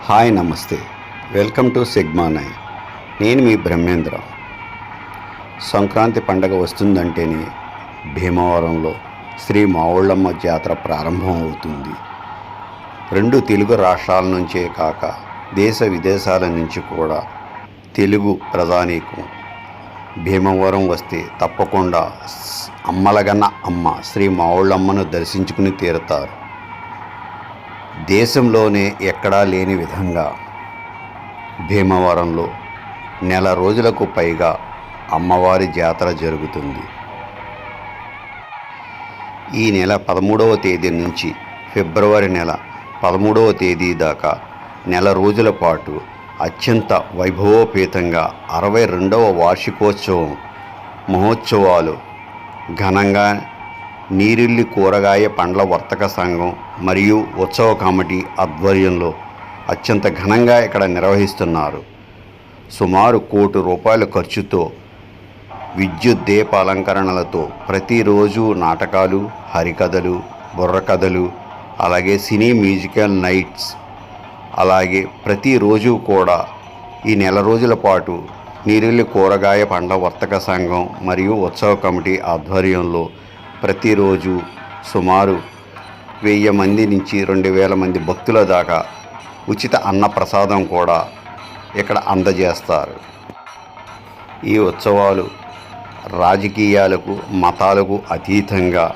Hi నమస్తే, welcome to sigma 9. నేను మీ బ్రహ్మేంద్ర. సంక్రాంతి పండగ వస్తుందంటేనే భీమవరంలో శ్రీ మావుళ్ళమ్మ జాతర ప్రారంభం అవుతుంది. 2 తెలుగు రాష్ట్రాల నుంచే కాక దేశ విదేశాల నుంచి కూడా తెలుగు ప్రజానీకం భీమవరం వస్తే తప్పకుండా అమ్మలగన్న అమ్మ శ్రీ మావుళ్ళమ్మను దర్శించుకుని తీరుతారు. దేశంలోనే ఎక్కడా లేని విధంగా భీమవరంలో నెల రోజులకు పైగా అమ్మవారి జాతర జరుగుతుంది. ఈ నెల 13వ తేదీ నుంచి ఫిబ్రవరి నెల 13వ తేదీ దాకా నెల రోజుల పాటు అత్యంత వైభవోపేతంగా 62వ వార్షికోత్సవం మహోత్సవాలు ఘనంగా నీరిల్లి కూరగాయ పండ్ల వర్తక సంఘం మరియు ఉత్సవ కమిటీ ఆధ్వర్యంలో అత్యంత ఘనంగా ఇక్కడ నిర్వహిస్తున్నారు. సుమారు ₹1,00,00,000 ఖర్చుతో విద్యుత్ దీప అలంకరణలతో ప్రతిరోజు నాటకాలు, హరికథలు, బుర్రకథలు, అలాగే సినీ మ్యూజికల్ నైట్స్, అలాగే ప్రతిరోజు కూడా ఈ నెల రోజుల పాటు నీరిల్లి కూరగాయ పండ్ల వర్తక సంఘం మరియు ఉత్సవ కమిటీ ఆధ్వర్యంలో ప్రతిరోజు సుమారు 1000 మంది నుంచి 2000 మంది భక్తుల దాకా ఉచిత అన్న ప్రసాదం కూడా ఇక్కడ అందజేస్తారు. ఈ ఉత్సవాలు రాజకీయాలకు, మతాలకు అతీతంగా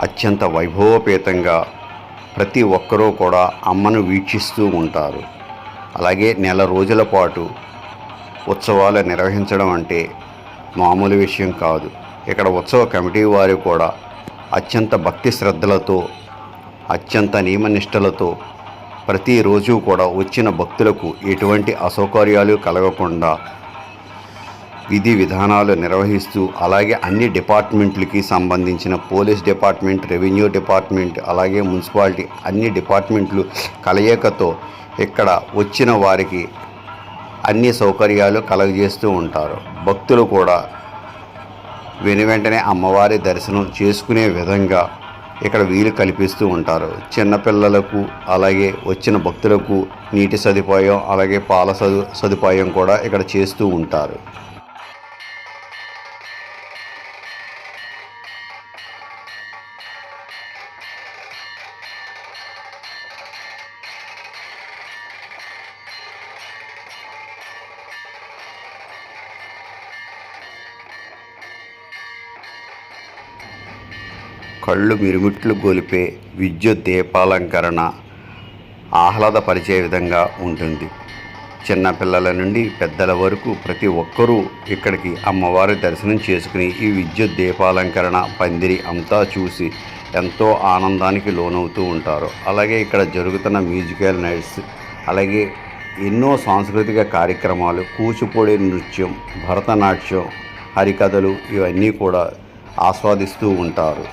అత్యంత వైభవోపేతంగా ప్రతి ఒక్కరూ కూడా అమ్మను వీక్షిస్తూ ఉంటారు. అలాగే నెల రోజుల పాటు ఉత్సవాలు నిర్వహించడం అంటే మామూలు విషయం కాదు. ఇక్కడ ఉత్సవ కమిటీ వారు కూడా అత్యంత భక్తి శ్రద్ధలతో, అత్యంత నియమనిష్టలతో ప్రతిరోజు కూడా వచ్చిన భక్తులకు ఎటువంటి అసౌకర్యాలు కలగకుండా విధి విధానాలు నిర్వహిస్తూ, అలాగే అన్ని డిపార్ట్మెంట్లకి సంబంధించిన పోలీస్ డిపార్ట్మెంట్, రెవెన్యూ డిపార్ట్మెంట్, అలాగే మున్సిపాలిటీ అన్ని డిపార్ట్మెంట్లు కలయికతో ఇక్కడ వచ్చిన వారికి అన్ని సౌకర్యాలు కలుగజేస్తూ ఉంటారు. భక్తులు కూడా వెంటనే అమ్మవారి దర్శనం చేసుకునే విధంగా ఇక్కడ వీలు కల్పిస్తూ ఉంటారు. చిన్నపిల్లలకు అలాగే వచ్చిన భక్తులకు నీటి సదుపాయం, అలాగే పాల సదుపాయం కూడా ఇక్కడ చేస్తూ ఉంటారు. కళ్ళు మిరుమిట్లు గొలిపే విద్యుత్ దీపాలంకరణ ఆహ్లాదపరిచే విధంగా ఉంటుంది. చిన్నపిల్లల నుండి పెద్దల వరకు ప్రతి ఒక్కరూ ఇక్కడికి అమ్మవారి దర్శనం చేసుకుని ఈ విద్యుత్ దీపాలంకరణ పందిరి అంతా చూసి ఎంతో ఆనందానికి లోనవుతూ ఉంటారు. అలాగే ఇక్కడ జరుగుతున్న మ్యూజికల్ నైట్స్, అలాగే ఎన్నో సాంస్కృతిక కార్యక్రమాలు, కూచిపూడి నృత్యం, భరతనాట్యం, హరికథలు ఇవన్నీ కూడా ఆస్వాదిస్తూ ఉంటారు.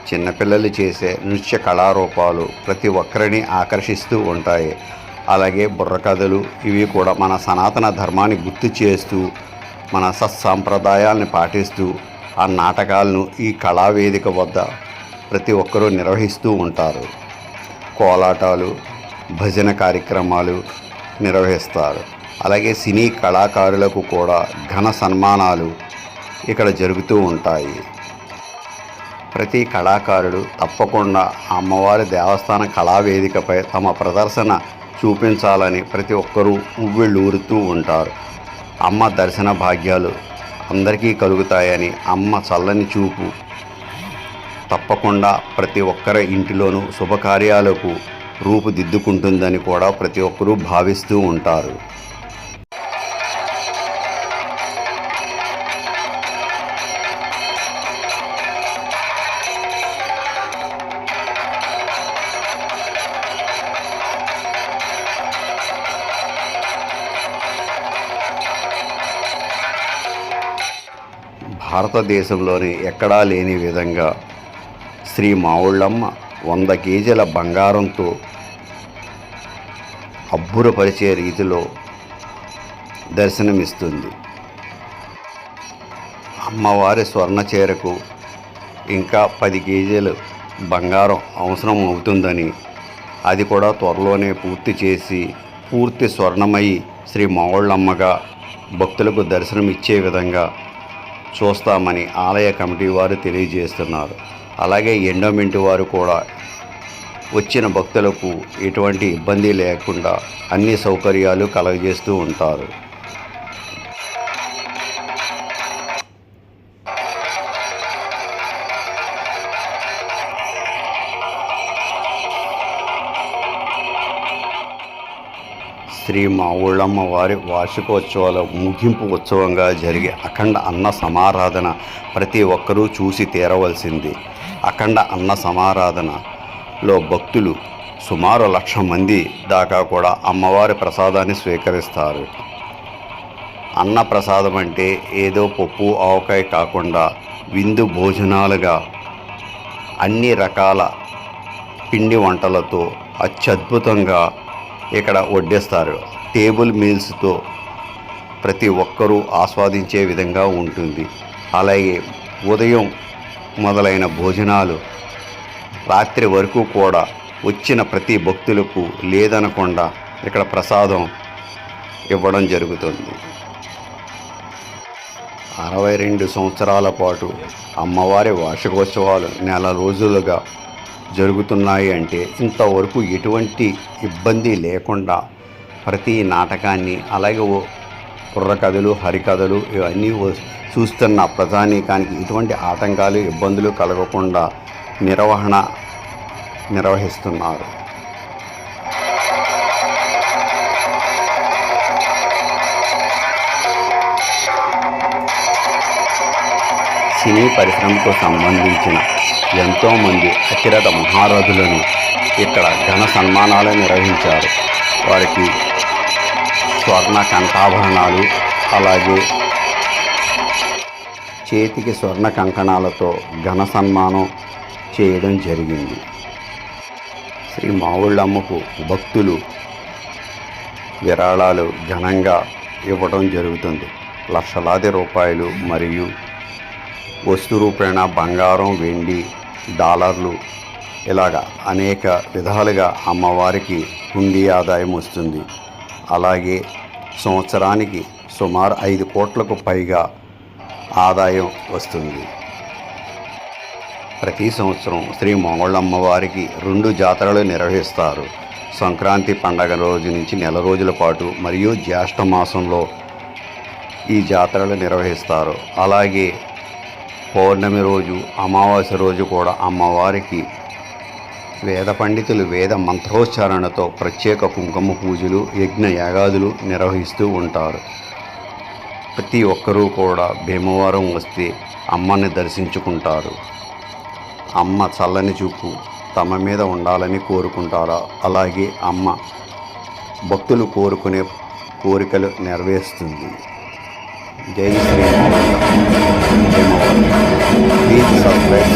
చిన్నపిల్లలు చేసే నృత్య కళారూపాలు ప్రతి ఒక్కరిని ఆకర్షిస్తూ ఉంటాయి. అలాగే బుర్రకథలు ఇవి కూడా మన సనాతన ధర్మాన్ని గుర్తు చేస్తూ, మన సత్సాంప్రదాయాలను పాటిస్తూ ఆ నాటకాలను ఈ కళావేదిక వద్ద ప్రతి ఒక్కరూ నిర్వహిస్తూ ఉంటారు. కోలాటాలు, భజన కార్యక్రమాలు నిర్వహిస్తారు. అలాగే సినీ కళాకారులకు కూడా ఘన సన్మానాలు ఇక్కడ జరుగుతూ ఉంటాయి. ప్రతి కళాకారుడు తప్పకుండా అమ్మవారి దేవస్థాన కళావేదికపై తమ ప్రదర్శన చూపించాలని ప్రతి ఒక్కరూ ఉవ్విళ్ళూరుతూ ఉంటారు. అమ్మ దర్శన భాగ్యాలు అందరికీ కలుగుతాయని, అమ్మ చల్లని చూపు తప్పకుండా ప్రతి ఒక్కరి ఇంటిలోనూ శుభకార్యాలకు రూపుదిద్దుకుంటుందని కూడా ప్రతి ఒక్కరూ భావిస్తూ ఉంటారు. భారతదేశంలోనే ఎక్కడా లేని విధంగా శ్రీ మావుళ్ళమ్మ 100 కేజీల బంగారంతో అబ్బురపరిచే రీతిలో దర్శనమిస్తుంది. అమ్మవారి స్వర్ణ చీరకు ఇంకా 10 కేజీలు బంగారం అవసరం అవుతుందని అది కూడా త్వరలోనే పూర్తి చేసి పూర్తి స్వర్ణమయి శ్రీ మావుళ్ళమ్మగా భక్తులకు దర్శనం ఇచ్చే విధంగా చూస్తామని ఆలయ కమిటీ వారు తెలియజేస్తున్నారు. అలాగే ఎండోమెంట్ వారు కూడా వచ్చిన భక్తులకు ఎటువంటి ఇబ్బంది లేకుండా అన్ని సౌకర్యాలు కలుగజేస్తూ ఉంటారు. శ్రీ మావుళ్ళమ్మ వారి వార్షికోత్సవాల ముగింపు ఉత్సవంగా జరిగే అఖండ అన్న సమారాధన ప్రతి ఒక్కరూ చూసి తీరవలసింది. అఖండ అన్న సమారాధనలో భక్తులు సుమారు 1,00,000 మంది దాకా కూడా అమ్మవారి ప్రసాదాన్ని స్వీకరిస్తారు. అన్న ప్రసాదం అంటే ఏదో పప్పు ఆవకాయ కాకుండా విందు భోజనాలుగా అన్ని రకాల పిండి వంటలతో అత్యద్భుతంగా ఇక్కడ వడ్డిస్తారు. టేబుల్ మీల్స్తో ప్రతి ఒక్కరూ ఆస్వాదించే విధంగా ఉంటుంది. అలాగే ఉదయం మొదలైన భోజనాలు రాత్రి వరకు కూడా వచ్చిన ప్రతి భక్తులకు లేదనకుండా ఇక్కడ ప్రసాదం ఇవ్వడం జరుగుతుంది. 62 సంవత్సరాల పాటు అమ్మవారి వార్షికోత్సవాలు నెల రోజులుగా జరుగుతున్నాయి అంటే ఇంతవరకు ఎటువంటి ఇబ్బంది లేకుండా ప్రతి నాటకాన్ని అలాగే బుర్రకథలు హరికథలు ఇవన్నీ చూస్తున్న ప్రజానీకానికి ఎటువంటి ఆటంకాలు ఇబ్బందులు కలగకుండా నిర్వహిస్తున్నారు. సినీ పరిశ్రమకు సంబంధించిన ఎంతోమంది అతిరథ మహారథులను ఇక్కడ ఘన సన్మానాలు నిర్వహించారు. వారికి స్వర్ణ కంఠాభరణాలు అలాగే చేతికి స్వర్ణ కంకణాలతో ఘన సన్మానం చేయడం జరిగింది. శ్రీ మావుళ్ళమ్మకు భక్తులు విరాళాలు ఘనంగా ఇవ్వడం జరుగుతుంది. లక్షలాది రూపాయలు మరియు వస్తు రూపేణ బంగారం, వెండి, డాలర్లు ఇలాగా అనేక విధాలుగా అమ్మవారికి హుండీ ఆదాయం వస్తుంది. అలాగే సంవత్సరానికి సుమారు 5 కోట్లకు పైగా ఆదాయం వస్తుంది. ప్రతి సంవత్సరం శ్రీ మావుళ్ళమ్మ వారికి 2 జాతరలు నిర్వహిస్తారు. సంక్రాంతి పండగ రోజు నుంచి నెల రోజుల పాటు మరియు జ్యేష్ఠ మాసంలో ఈ జాతరలు నిర్వహిస్తారు. అలాగే పౌర్ణమి రోజు, అమావాస్య రోజు కూడా అమ్మవారికి వేద పండితులు వేద మంత్రోచ్చారణతో ప్రత్యేక కుంకుమ పూజలు, యజ్ఞ యాగాదులు నిర్వహిస్తూ ఉంటారు. ప్రతి ఒక్కరూ కూడా భీమవరం వస్తే అమ్మని దర్శించుకుంటారు. అమ్మ చల్లని చూపు తమ మీద ఉండాలని కోరుకుంటారు. అలాగే అమ్మ భక్తులు కోరుకునే కోరికలు నెరవేరుస్తుంది. జై శ్రీ భీమవరం. Please subscribe